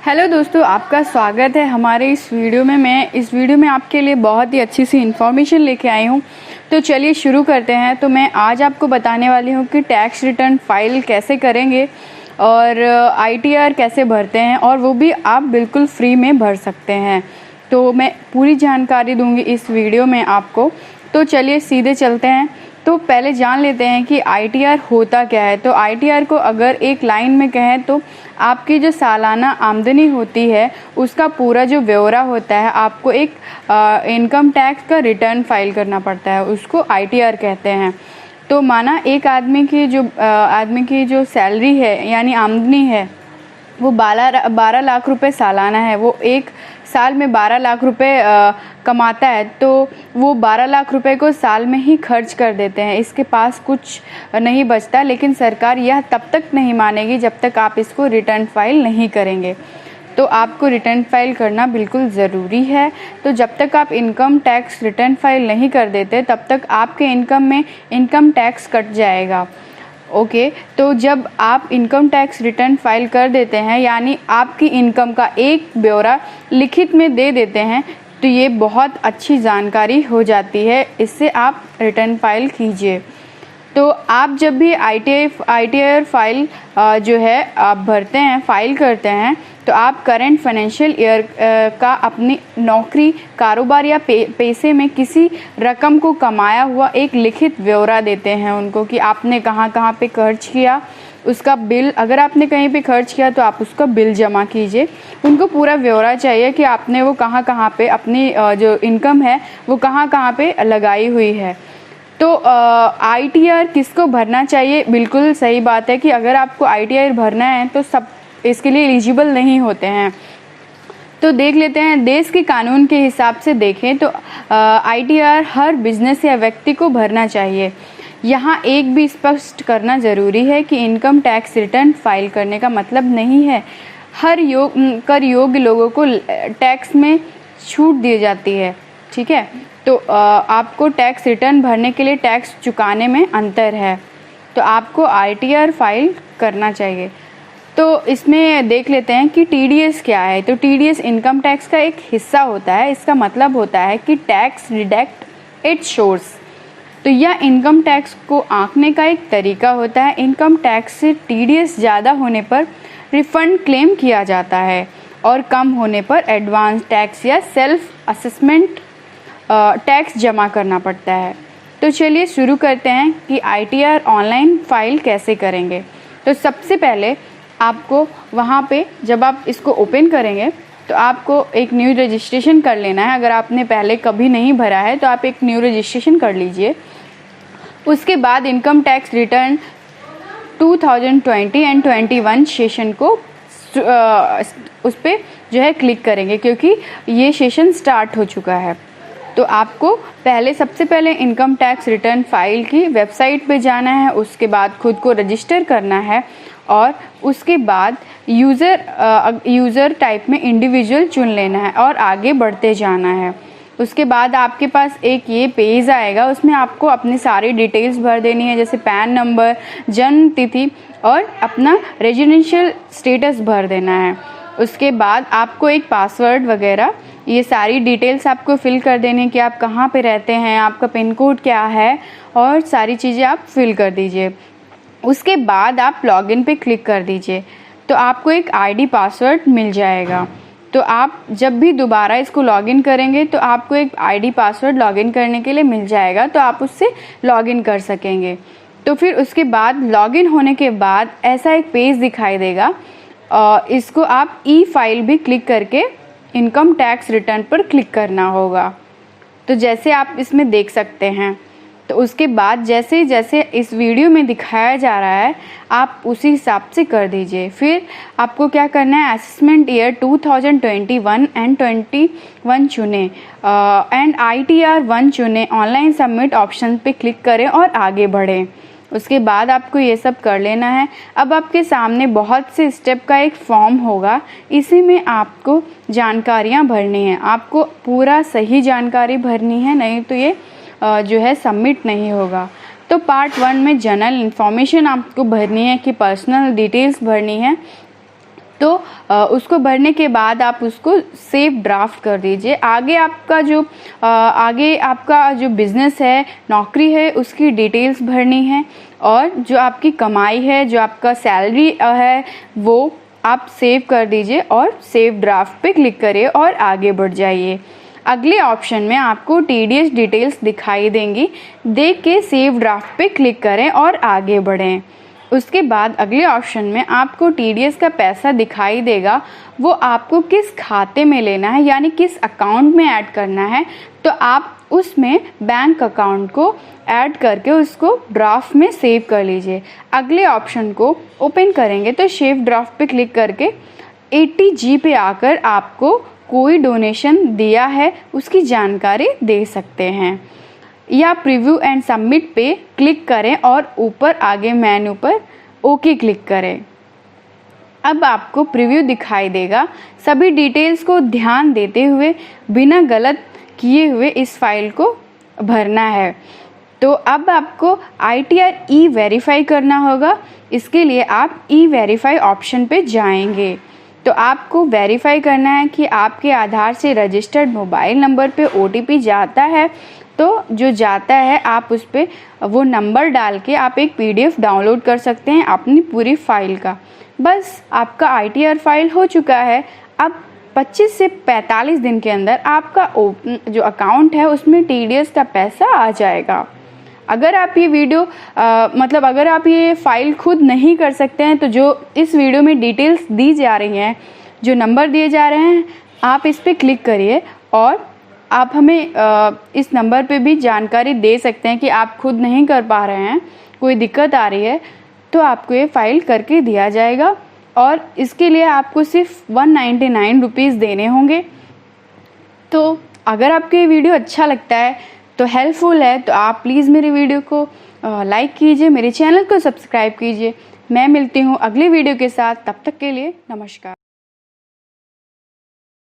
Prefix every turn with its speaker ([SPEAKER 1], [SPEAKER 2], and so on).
[SPEAKER 1] Hello दोस्तों, आपका स्वागत है हमारे इस वीडियो में। मैं इस वीडियो में आपके लिए बहुत ही अच्छी सी इन्फॉर्मेशन लेके आई हूँ। तो चलिए शुरू करते हैं। तो मैं आज आपको बताने वाली हूँ कि टैक्स रिटर्न फाइल कैसे करेंगे और ITR कैसे भरते हैं, और वो भी आप बिल्कुल फ्री में भर सकते हैं। तो मैं पूरी जानकारी दूंगी इस वीडियो में आपको। तो चलिए सीधे चलते हैं। तो पहले जान लेते हैं कि ITR होता क्या है। तो ITR को अगर एक लाइन में कहें तो आपकी जो सालाना आमदनी होती है उसका पूरा जो ब्यौरा होता है, आपको एक इनकम टैक्स का रिटर्न फाइल करना पड़ता है, उसको ITR कहते हैं। तो माना एक आदमी की जो सैलरी है यानी आमदनी है वो 12 लाख रुपए सालाना है, वो एक साल में 12 लाख रुपए कमाता है, तो वो 12 लाख रुपए को साल में ही खर्च कर देते हैं। इसके पास कुछ नहीं बचता। लेकिन सरकार यह तब तक नहीं मानेगी जब तक आप इसको रिटर्न फाइल नहीं करेंगे। तो आपको रिटर्न फाइल करना बिल्कुल ज़रूरी है। तो जब तक आप इनकम टैक्स रिटर्न फाइल नहीं कर देते तब तक आपके इनकम में इनकम टैक्स कट जाएगा। ओके, तो जब आप इनकम टैक्स रिटर्न फाइल कर देते हैं यानी आपकी इनकम का एक ब्यौरा लिखित में दे देते हैं, तो ये बहुत अच्छी जानकारी हो जाती है। इससे आप रिटर्न फाइल कीजिए। तो आप जब भी ITR फाइल जो है आप भरते हैं, फाइल करते हैं, तो आप करेंट फाइनेंशियल ईयर का अपनी नौकरी, कारोबार या पैसे में किसी रकम को कमाया हुआ एक लिखित ब्यौरा देते हैं उनको कि आपने कहाँ कहाँ पे खर्च किया, उसका बिल। अगर आपने कहीं पे खर्च किया तो आप उसका बिल जमा कीजिए। उनको पूरा ब्यौरा चाहिए कि आपने वो कहाँ कहाँ पे अपनी जो इनकम है वो कहाँ कहाँ पे लगाई हुई है। तो ITR किसको भरना चाहिए? बिल्कुल सही बात है कि अगर आपको ITR भरना है तो सब इसके लिए एलिजिबल नहीं होते हैं। तो देख लेते हैं, देश के कानून के हिसाब से देखें तो ITR हर बिजनेस या व्यक्ति को भरना चाहिए। यहाँ एक भी स्पष्ट करना ज़रूरी है कि इनकम टैक्स रिटर्न फाइल करने का मतलब नहीं है हर कर योग्य लोगों को टैक्स में छूट दी जाती है। ठीक है, तो आपको टैक्स रिटर्न भरने के लिए टैक्स चुकाने में अंतर है, तो आपको ITR फाइल करना चाहिए। तो इसमें देख लेते हैं कि TDS क्या है। तो TDS इनकम टैक्स का एक हिस्सा होता है। इसका मतलब होता है कि टैक्स डिडक्ट इट सोर्स। तो यह इनकम टैक्स को आंकने का एक तरीका होता है। इनकम टैक्स से TDS ज़्यादा होने पर रिफंड क्लेम किया जाता है और कम होने पर एडवांस टैक्स या सेल्फ असेसमेंट टैक्स जमा करना पड़ता है। तो चलिए शुरू करते हैं कि ITR ऑनलाइन फाइल कैसे करेंगे। तो सबसे पहले आपको वहाँ पे जब आप इसको ओपन करेंगे तो आपको एक न्यू रजिस्ट्रेशन कर लेना है। अगर आपने पहले कभी नहीं भरा है तो आप एक न्यू रजिस्ट्रेशन कर लीजिए। उसके बाद income tax return 2020 and 21 session को उस पर जो है क्लिक करेंगे, क्योंकि ये सेशन स्टार्ट हो चुका है। तो आपको सबसे पहले इनकम टैक्स रिटर्न फाइल की वेबसाइट पे जाना है। उसके बाद खुद को रजिस्टर करना है और उसके बाद यूज़र टाइप में इंडिविजुअल चुन लेना है और आगे बढ़ते जाना है। उसके बाद आपके पास एक ये पेज आएगा, उसमें आपको अपनी सारी डिटेल्स भर देनी है, जैसे पैन नंबर, जन्म तिथि और अपना रेजिडेंशियल स्टेटस भर देना है। उसके बाद आपको एक पासवर्ड वगैरह ये सारी डिटेल्स आपको फिल कर देनी है कि आप कहाँ पे रहते हैं, आपका पिन कोड क्या है, और सारी चीज़ें आप फिल कर दीजिए। उसके बाद आप लॉगिन पे क्लिक कर दीजिए तो आपको एक ID पासवर्ड मिल जाएगा। तो आप जब भी दोबारा इसको लॉगिन करेंगे तो आपको एक ID पासवर्ड लॉगिन करने के लिए मिल जाएगा, तो आप उससे लॉगिन कर सकेंगे। तो फिर उसके बाद लॉगिन होने के बाद ऐसा एक पेज दिखाई देगा, इसको आप E-फाइल भी क्लिक करके इनकम टैक्स रिटर्न पर क्लिक करना होगा। तो जैसे आप इसमें देख सकते हैं, तो उसके बाद जैसे जैसे इस वीडियो में दिखाया जा रहा है आप उसी हिसाब से कर दीजिए। फिर आपको क्या करना है, असेसमेंट ईयर 2021 एंड 21 चुने एंड ITR 1 चुने, ऑनलाइन सबमिट ऑप्शन पे क्लिक करें और आगे बढ़ें। उसके बाद आपको ये सब कर लेना है। अब आपके सामने बहुत से स्टेप का एक फॉर्म होगा, इसी में आपको जानकारियाँ भरनी है। आपको पूरा सही जानकारी भरनी है, नहीं तो ये जो है सबमिट नहीं होगा। तो पार्ट 1 में जनरल इन्फॉर्मेशन आपको भरनी है कि पर्सनल डिटेल्स भरनी है। तो उसको भरने के बाद आप उसको सेव ड्राफ्ट कर दीजिए। आगे आपका जो बिज़नेस है, नौकरी है, उसकी डिटेल्स भरनी है और जो आपकी कमाई है, जो आपका सैलरी है, वो आप सेव कर दीजिए और सेव ड्राफ्ट पे क्लिक करिए और आगे बढ़ जाइए। अगले ऑप्शन में आपको टीडीएस डिटेल्स दिखाई देंगी, देख के सेव ड्राफ्ट पे क्लिक करें और आगे बढ़ें। उसके बाद अगले ऑप्शन में आपको टीडीएस का पैसा दिखाई देगा, वो आपको किस खाते में लेना है, यानी किस अकाउंट में ऐड करना है। तो आप उसमें बैंक अकाउंट को ऐड करके उसको ड्राफ्ट में सेव कर लीजिए। अगले ऑप्शन को ओपन करेंगे तो सेव ड्राफ्ट पे क्लिक करके 80G पे आकर आपको कोई डोनेशन दिया है उसकी जानकारी दे सकते हैं, या प्रीव्यू एंड सबमिट पे क्लिक करें और ऊपर आगे मेन्यू पर ओके क्लिक करें। अब आपको प्रीव्यू दिखाई देगा। सभी डिटेल्स को ध्यान देते हुए बिना गलत किए हुए इस फाइल को भरना है। तो अब आपको ITR ई-वेरीफाई करना होगा। इसके लिए आप ई-वेरीफाई ऑप्शन पे जाएंगे। तो आपको वेरीफाई करना है कि आपके आधार से रजिस्टर्ड मोबाइल नंबर पे OTP जाता है। तो जो जाता है आप उस पर वो नंबर डाल के आप एक PDF डाउनलोड कर सकते हैं अपनी पूरी फाइल का। बस आपका ITR फाइल हो चुका है। अब 25 से 45 दिन के अंदर आपका जो अकाउंट है उसमें TDS का पैसा आ जाएगा। अगर आप ये वीडियो अगर आप ये फाइल खुद नहीं कर सकते हैं तो जो इस वीडियो में डिटेल्स दी जा रही हैं, जो नंबर दिए जा रहे हैं, आप इस पर क्लिक करिए और आप हमें इस नंबर पे भी जानकारी दे सकते हैं कि आप खुद नहीं कर पा रहे हैं, कोई दिक्कत आ रही है, तो आपको ये फ़ाइल करके दिया जाएगा और इसके लिए आपको सिर्फ 199 रुपीज़ देने होंगे। तो अगर आपको ये वीडियो अच्छा लगता है, तो हेल्पफुल है, तो आप प्लीज़ मेरे वीडियो को लाइक कीजिए, मेरे चैनल को सब्सक्राइब कीजिए। मैं मिलती हूँ अगली वीडियो के साथ, तब तक के लिए नमस्कार।